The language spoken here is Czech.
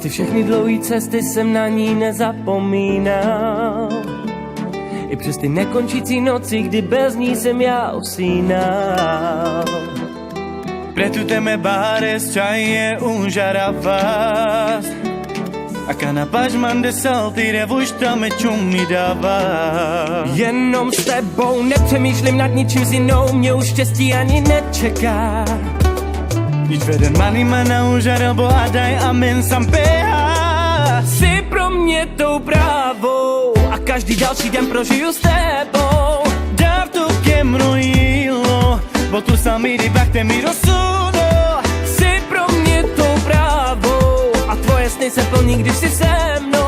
ty všechny dlouhý cesty jsem na ní nezapomínal. I přes ty nekončící noci, kdy bez ní jsem já usínal. Preto te me bares čaje unžaravas. A kana pažman de salty už tam me čumí dává. Jenom s tebou nepřemýšlím nad ničím s jinou, mě už štěstí ani nečeká. Nič veden mani mana užaral bo adaj amen sam peha. Jsi pro mě tou právou a každý další den prožiju s tebou. Dar tu que mrojilo, bo tu sami rybách te mi rozsuno. Jsi pro mě tou právou a tvoje sny se plní, když jsi se mnou.